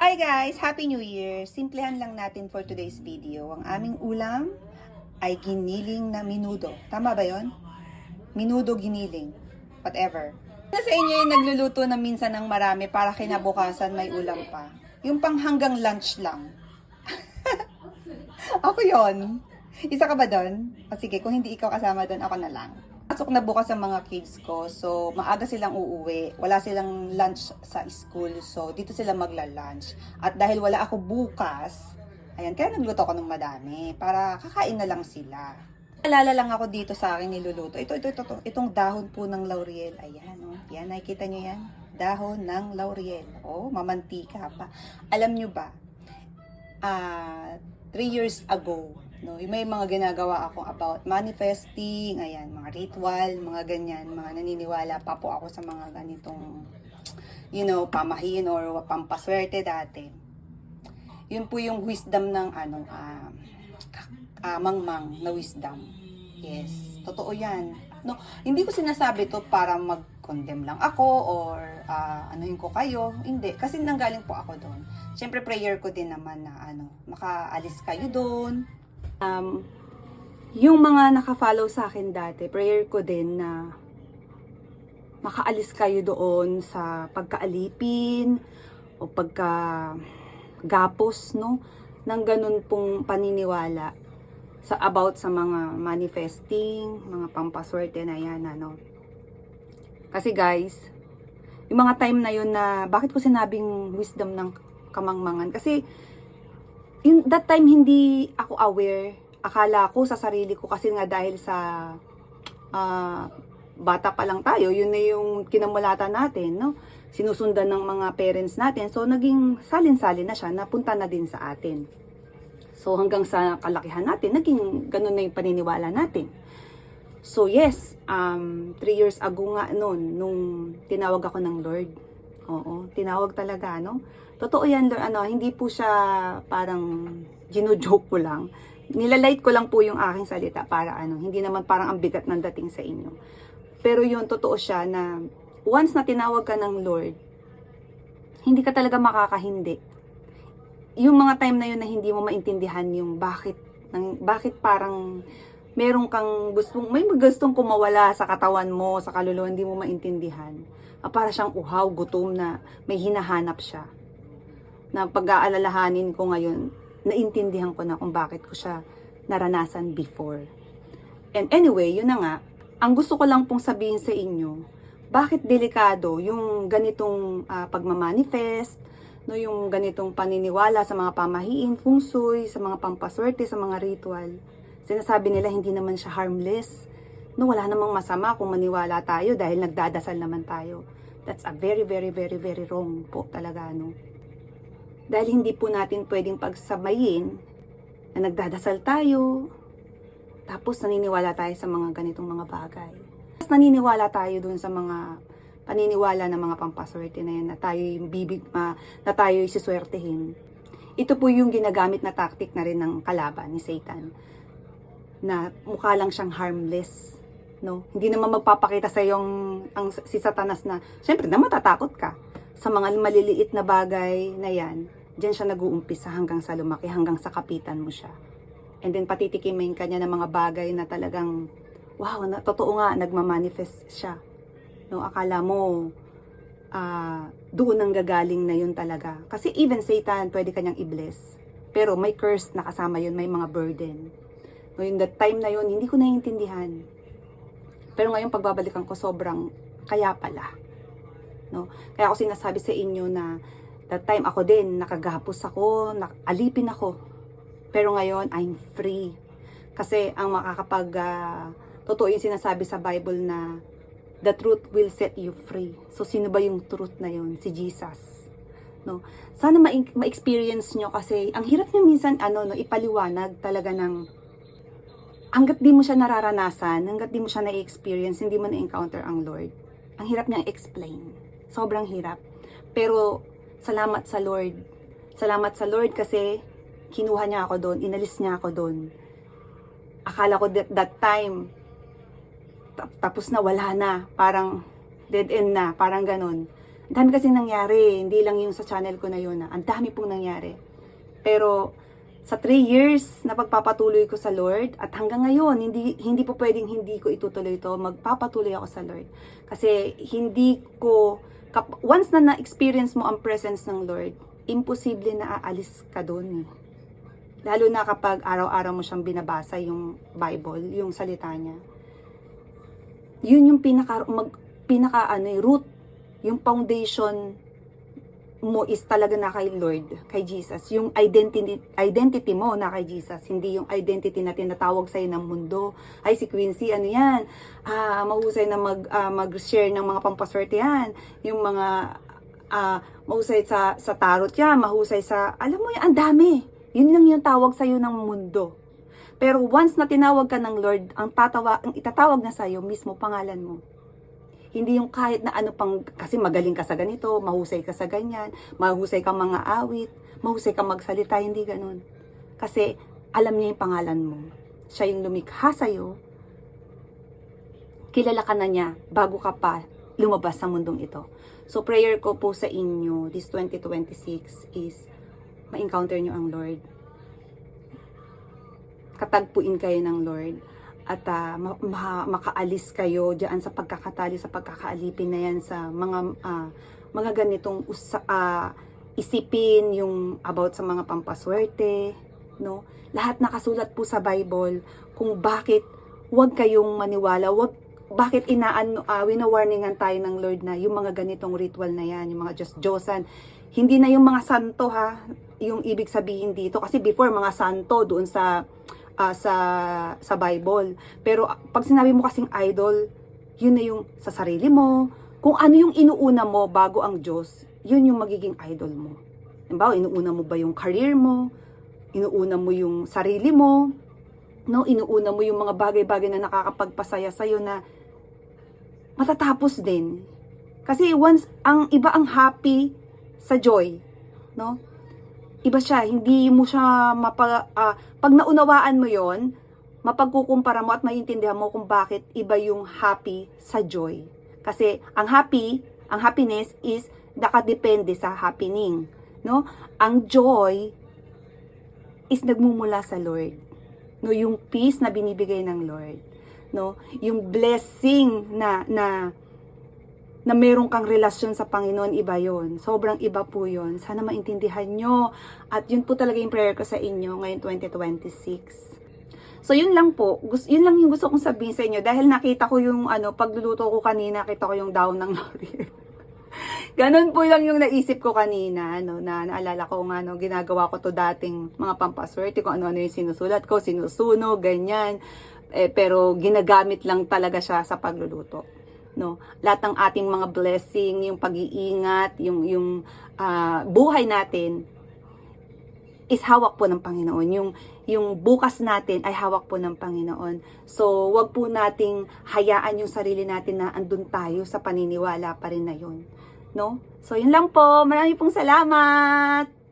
Hi guys! Happy New Year! Simplehan lang natin for today's video. Ang aming ulam ay giniling na minudo. Tama ba yon? Minudo giniling. Whatever. Na sa inyo yung nagluluto na minsan ng marami para kinabukasan may ulam pa. Yung pang hanggang lunch lang. Ako yon. Isa ka ba doon? O sige, kung hindi ikaw kasama doon, ako na lang. Pasok na bukas ang mga kids ko. So, maaga silang uuwi. Wala silang lunch sa school. So, dito sila magla-lunch. At dahil wala ako bukas, ayan, kaya nagluto ako ng madami. Para kakain na lang sila. Alala lang ako dito sa akin niluluto. Ito. Itong dahon po ng laurel. Ayan, oh. Yan, nakikita nyo yan? Dahon ng laurel. Oh, mamantika pa. Alam nyo ba, 3 years ago, no, may mga ginagawa ako about manifesting, ayan, mga ritual, mga ganyan, mga naniniwala pa po ako sa mga ganitong, pamahiin or pampaswerte dati. Yun po yung wisdom ng mangmang na wisdom. Yes, totoo yan. No, hindi ko sinasabi to para mag-condemn lang ako or anuhin ko kayo. Hindi, kasi nanggaling po ako doon. Siyempre prayer ko din naman na makaalis kayo doon. Yung mga naka-follow sa akin dati, prayer ko din na makaalis kayo doon sa pagkaalipin o pagkagapos, no, ng ganun pong paniniwala about sa mga manifesting, mga pampaswerte na yan, Kasi guys, yung mga time na yun na, bakit ko sinabing wisdom ng kamangmangan? Kasi, that time hindi ako aware. Akala ko sa sarili ko kasi nga dahil sa bata pa lang tayo, yun na yung kinamulatan natin, no? Sinusundan ng mga parents natin. So, naging salin-salin na siya, napunta na din sa atin. So, hanggang sa kalakihan natin, naging ganun na yung paniniwala natin. So, yes, 3 years ago nga noon, nung tinawag ako ng Lord. Oo, tinawag talaga, no? Totoo yan, Lord, hindi po siya parang gino-joke ko lang. Nilalight ko lang po yung aking salita para hindi naman parang ang bigat ng dating sa inyo. Pero yun, totoo siya na once na tinawag ka ng Lord, hindi ka talaga makakahindi. Yung mga time na yun na hindi mo maintindihan yung bakit parang meron kang may gustong kumawala sa katawan mo, sa kaluluwa, hindi mo maintindihan. Para siyang uhaw, gutom na may hinahanap siya. Na pag-aalalahanin ko ngayon, naintindihan ko na kung bakit ko siya naranasan before. And anyway, yun na nga, ang gusto ko lang pong sabihin sa inyo, bakit delikado yung ganitong pagmamanifest, no, yung ganitong paniniwala sa mga pamahiin, feng shui, sa mga pampaswerte, sa mga ritual. Sinasabi nila hindi naman siya harmless. No, wala namang masama kung maniwala tayo dahil nagdadasal naman tayo. That's a very, very, very, very wrong po talaga, no? Dahil hindi po natin pwedeng pagsamayin na nagdadasal tayo, tapos naniniwala tayo sa mga ganitong mga bagay. Tapos naniniwala tayo dun sa mga paniniwala ng mga pampaswerte na yan, na tayo yung na tayo yung siswertehin. Ito po yung ginagamit na tactic na rin ng kalaban ni Satan, na mukha lang siyang harmless, no? Hindi naman magpapakita sa si Satanas na, syempre na matatakot ka sa mga maliliit na bagay na yan. Diyan siya nag-uumpisa hanggang sa lumaki, hanggang sa kapitan mo siya. And then patitikimin ka niya ng mga bagay na talagang, wow, totoo nga, nagmamanifest siya. No, akala mo, doon ang gagaling na yun talaga. Kasi even Satan, pwede kanyang i-bless. Pero may curse na kasama yun, may mga burden. No, yung that time na yun, hindi ko naiintindihan. Pero ngayon, pagbabalikan ko, sobrang kaya pala. No? Kaya ako sinasabi sa inyo na that time ako din, nakagapos ako, alipin ako. Pero ngayon, I'm free. Kasi ang totoo yung sinasabi sa Bible na the truth will set you free. So, sino ba yung truth na yun? Si Jesus. No? Sana ma-experience nyo kasi ang hirap nyo minsan, ipaliwanag talaga ng hanggat di mo siya nararanasan, hanggat di mo siya na-experience, hindi mo na-encounter ang Lord. Ang hirap niyang explain. Sobrang hirap. Pero, salamat sa Lord. Salamat sa Lord kasi kinuha niya ako doon, inalis niya ako doon. Akala ko that time, tapos na, wala na, parang dead end na, parang ganun. dami kasing nangyari, hindi lang yung sa channel ko na yun, ang dami pong nangyari. Pero sa 3 years na pagpapatuloy ko sa Lord, at hanggang ngayon, hindi po pwedeng hindi ko itutuloy ito, magpapatuloy ako sa Lord. Kasi hindi ko, once na na-experience mo ang presence ng Lord, imposible na aalis ka doon. Lalo na kapag araw-araw mo siyang binabasa yung Bible, yung salita niya. Yun yung root, yung foundation mo is talaga na kay Lord, kay Jesus. Yung identity mo na kay Jesus, hindi yung identity na tinatawag sa'yo ng mundo. Ay, si Quincy, ano yan? Mahusay na mag-share ng mga pampaswerte yan. Yung mga mahusay sa tarot yan, mahusay sa, alam mo yan, ang dami. Yun lang yung tawag sa'yo ng mundo. Pero once na tinawag ka ng Lord, ang itatawag na sa'yo, mismo pangalan mo. Hindi yung kahit na ano pang, kasi magaling ka sa ganito, mahusay ka sa ganyan, mahusay ka mga awit, mahusay ka magsalita, hindi ganun. Kasi alam niya yung pangalan mo. Siya yung lumikha sa'yo, kilala ka na niya bago ka pa lumabas sa mundong ito. So prayer ko po sa inyo, this 2026 is, ma-encounter nyo ang Lord. Katagpuin kayo ng Lord. At makaalis kayo diyan sa pagkakatali, sa pagkakaalipin na yan sa mga ganitong isipin yung about sa mga pampaswerte, no? Lahat nakasulat po sa Bible kung bakit wag kayong maniwala, bakit wina-warningan tayo ng Lord na yung mga ganitong ritual na yan, yung mga Diyos-Diyosan, hindi na yung mga santo yung ibig sabihin dito, kasi before mga santo doon sa Bible. Pero pag sinabi mo kasing idol, yun na yung sa sarili mo. Kung ano yung inuuna mo bago ang Diyos, yun yung magiging idol mo. Halimbawa, inuuna mo ba yung career mo? Inuuna mo yung sarili mo? No? Inuuna mo yung mga bagay-bagay na nakakapagpasaya sa'yo na matatapos din. Kasi once, iba ang happy sa joy. No? Iba siya, hindi mo siya pag naunawaan mo yon, mapagkukumpara mo at maintindihan mo kung bakit iba yung happy sa joy. Kasi ang happiness is nakadepende sa happening, no? Ang joy is nagmumula sa Lord. No, yung peace na binibigay ng Lord, no? Yung blessing na meron kang relasyon sa Panginoon, iba yon. Sobrang iba po yon. Sana maintindihan nyo. At yun po talaga yung prayer ko sa inyo ngayong 2026. So yun lang po. Yun lang yung gusto kong sabihin sa inyo. Dahil nakita ko yung pagluluto ko kanina, nakita ko yung daon ng laurel. Ganon po lang yung naisip ko kanina. Na naalala ko nga, ginagawa ko to dating mga pampaswerte. Kung ano-ano yung sinusulat ko, sinusunog, ganyan. Pero ginagamit lang talaga siya sa pagluluto. No, lahat ng ating mga blessing, yung pag-iingat, yung buhay natin is hawak po ng Panginoon. Yung bukas natin ay hawak po ng Panginoon. So, wag po nating hayaan yung sarili natin na andun tayo sa paniniwala pa rin na yun. No? So, yun lang po. Marami pong salamat!